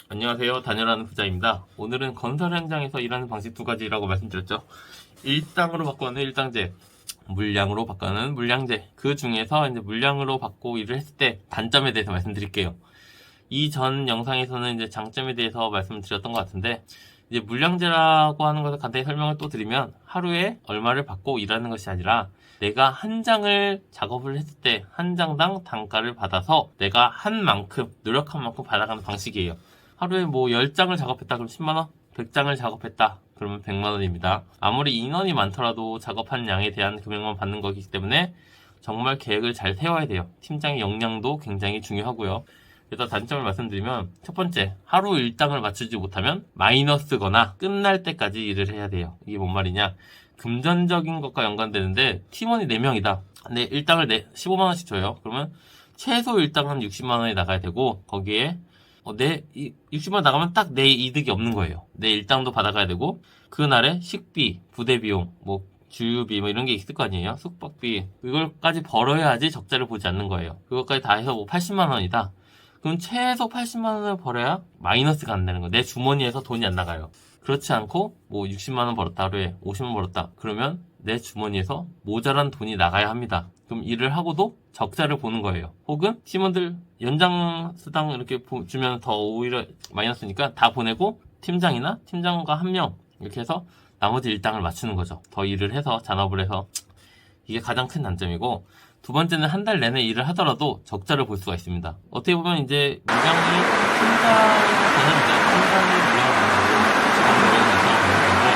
안녕하세요. 다녀라는 부자입니다. 오늘은 건설 현장에서 일하는 방식 두 가지라고 말씀드렸죠. 일당으로 바꾸는 일당제, 물량으로 바꾸는 물량제. 그 중에서 이제 물량으로 받고 일을 했을 때 단점에 대해서 말씀드릴게요. 이전 영상에서는 이제 장점에 대해서 말씀드렸던 것 같은데, 이제 물량제라고 하는 것을 간단히 설명을 또 드리면, 하루에 얼마를 받고 일하는 것이 아니라 내가 한 장을 작업을 했을 때 한 장당 단가를 받아서 내가 한 만큼, 노력한 만큼 받아가는 방식이에요. 하루에 뭐 10장을 작업했다 그러면 10만원, 100장을 작업했다 그러면 100만원입니다. 아무리 인원이 많더라도 작업한 양에 대한 금액만 받는 거기 때문에 정말 계획을 잘 세워야 돼요. 팀장의 역량도 굉장히 중요하고요. 그래서 단점을 말씀드리면, 첫 번째, 하루 일당을 맞추지 못하면 마이너스거나 끝날 때까지 일을 해야 돼요. 이게 뭔 말이냐? 금전적인 것과 연관되는데, 팀원이 4명이다. 근데 일당을 15만원씩 줘요. 그러면 최소 일당은 60만원이 나가야 되고, 거기에 60만원 나가면 딱 내 이득이 없는 거예요. 내 일당도 받아가야 되고, 그날에 식비, 부대 비용, 뭐 주유비 뭐 이런 게 있을 거 아니에요. 숙박비, 이걸까지 벌어야지 적자를 보지 않는 거예요. 그것까지 다 해서 뭐 80만원이다. 그럼 최소 80만원을 벌어야 마이너스가 안 되는 거예요. 내 주머니에서 돈이 안 나가요. 그렇지 않고 뭐 60만원 벌었다, 하루에 50만원 벌었다, 그러면 내 주머니에서 모자란 돈이 나가야 합니다. 그럼 일을 하고도 적자를 보는 거예요. 혹은 팀원들 연장 수당 이렇게 주면 더 오히려 마이너스니까 다 보내고 팀장이나 팀장과 한 명 이렇게 해서 나머지 일당을 맞추는 거죠. 더 일을 해서 잔업을 해서. 이게 가장 큰 단점이고, 두 번째는 한 달 내내 일을 하더라도 적자를 볼 수가 있습니다. 어떻게 보면 이제 물량이 팀장이 되는데, 팀장이 물량을 보는 거고 직원 물량이 일당을 보는 건데,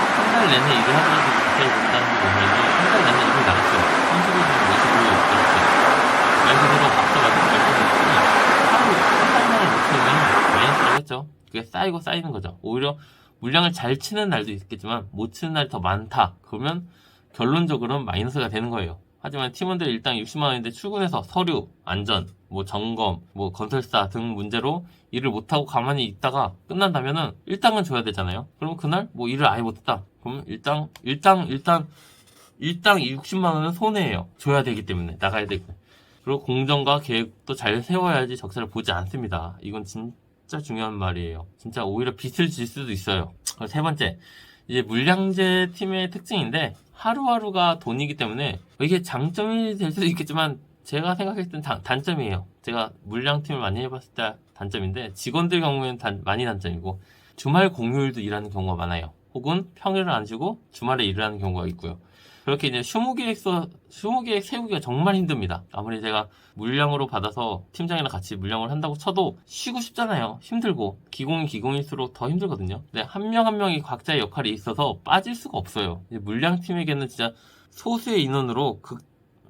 한 달 내내 일을 하더라도 적자를 본다는 게 뭐냐면, 한 달 내내 일을 나갔어요. 30일 중에 25일 나갔어요. 말 그대로 앞서 말씀드렸듯이 하루 한 달만을 못 쓰면 마이너스라고 했죠. 그게 쌓이고 쌓이는 거죠. 오히려 물량을 잘 치는 날도 있겠지만 못 치는 날이 더 많다. 그러면 결론적으로는 마이너스가 되는 거예요. 하지만 팀원들 일당 60만원인데 출근해서 서류, 안전, 뭐 점검, 뭐 건설사 등 문제로 일을 못하고 가만히 있다가 끝난다면은 일당은 줘야 되잖아요. 그럼 그날 뭐 일을 아예 못했다. 그러면 일당 60만원은 손해예요. 줘야 되기 때문에, 나가야 되기 때문에. 그리고 공정과 계획도 잘 세워야지 적자를 보지 않습니다. 이건 진짜 중요한 말이에요. 진짜 오히려 빚을 질 수도 있어요. 세 번째, 이제 물량제 팀의 특징인데, 하루하루가 돈이기 때문에 이게 장점이 될 수도 있겠지만 제가 생각했을 땐 단점이에요. 제가 물량팀을 많이 해봤을 때 단점인데, 직원들 경우에는 많이 단점이고, 주말 공휴일도 일하는 경우가 많아요. 혹은 평일을 안 쉬고 주말에 일을 하는 경우가 있고요. 그렇게 이제 휴무계획 세우기가 정말 힘듭니다. 아무리 제가 물량으로 받아서 팀장이랑 같이 물량을 한다고 쳐도 쉬고 싶잖아요. 힘들고 기공일수록 더 힘들거든요. 근데 한 명 한 명이 각자의 역할이 있어서 빠질 수가 없어요. 물량팀에게는 진짜 소수의 인원으로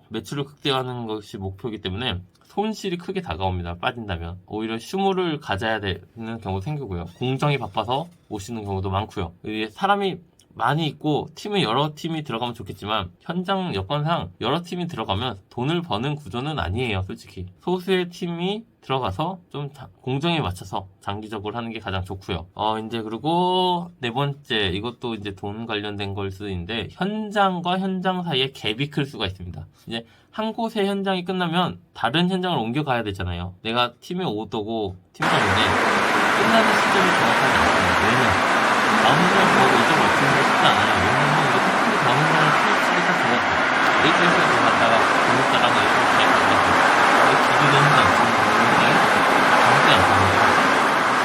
매출을 극대화하는 것이 목표이기 때문에 손실이 크게 다가옵니다. 빠진다면 오히려 휴무를 가져야 되는 경우도 생기고요. 공정이 바빠서 못 쉬는 경우도 많고요. 사람이 많이 있고 팀에 여러 팀이 들어가면 좋겠지만, 현장 여건상 여러 팀이 들어가면 돈을 버는 구조는 아니에요. 솔직히 소수의 팀이 들어가서 좀 공정에 맞춰서 장기적으로 하는 게 가장 좋고요. 이제 그리고 네 번째, 이것도 이제 돈 관련된 걸 수도 있는데, 현장과 현장 사이에 갭이 클 수가 있습니다. 이제 한 곳의 현장이 끝나면 다른 현장을 옮겨가야 되잖아요. 내가 팀의 오더고 팀장인데 끝나는 시점이 정확하지 않습니다. 왜냐? 다음 현장을 가고 이쪽을 맞추는 게 쉽지 않아요. 왜냐면 이게 탁월히 다음 현장을 풀치기 딱 적었고, A쪽에서 갔다가 공업자랑 A쪽으로 잘 갔다가 기존의 현장, 지금 현장에 정확히 않습니다.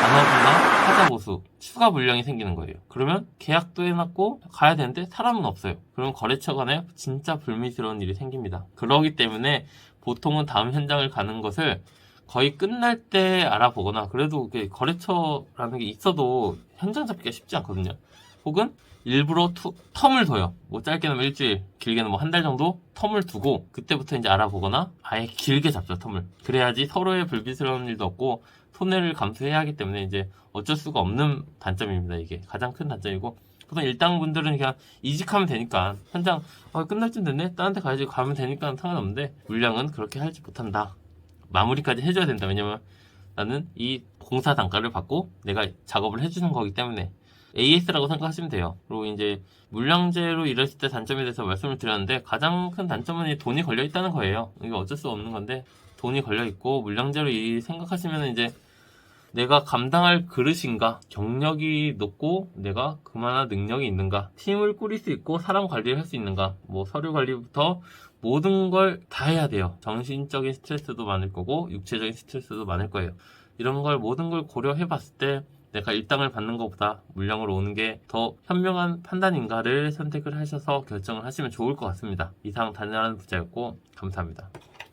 잔업이나 하자보수, 추가 물량이 생기는 거예요. 그러면 계약도 해놨고 가야 되는데 사람은 없어요. 그러면 거래처 간에 진짜 불미스러운 일이 생깁니다. 그러기 때문에 보통은 다음 현장을 가는 것을 거의 끝날 때 알아보거나, 그래도 거래처라는 게 있어도 현장 잡기가 쉽지 않거든요. 혹은 일부러 텀을 둬요. 뭐 짧게는 뭐 일주일, 길게는 뭐 한 달 정도 텀을 두고 그때부터 이제 알아보거나 아예 길게 잡죠, 텀을. 그래야지 서로의 불미스러운 일도 없고 손해를 감수해야 하기 때문에 이제 어쩔 수가 없는 단점입니다. 이게 가장 큰 단점이고, 보통 일당분들은 그냥 이직하면 되니까, 현장 끝날 쯤 됐네, 다른 데 가야지, 가면 되니까 상관없는데, 물량은 그렇게 하지 못한다. 마무리까지 해줘야 된다. 왜냐면 나는 이 공사 단가를 받고 내가 작업을 해주는 거기 때문에 AS라고 생각하시면 돼요. 그리고 이제 물량제로 일했을 때 단점에 대해서 말씀을 드렸는데, 가장 큰 단점은 돈이 걸려 있다는 거예요. 이게 어쩔 수 없는 건데, 돈이 걸려 있고 물량제로 일 생각하시면 이제 내가 감당할 그릇인가, 경력이 높고 내가 그만한 능력이 있는가, 팀을 꾸릴 수 있고 사람 관리를 할 수 있는가, 뭐 서류 관리부터 모든 걸 다 해야 돼요. 정신적인 스트레스도 많을 거고 육체적인 스트레스도 많을 거예요. 이런 걸 모든 걸 고려해 봤을 때 내가 일당을 받는 것보다 물량으로 오는 게 더 현명한 판단인가를 선택을 하셔서 결정을 하시면 좋을 것 같습니다. 이상 단연한 부자였고 감사합니다.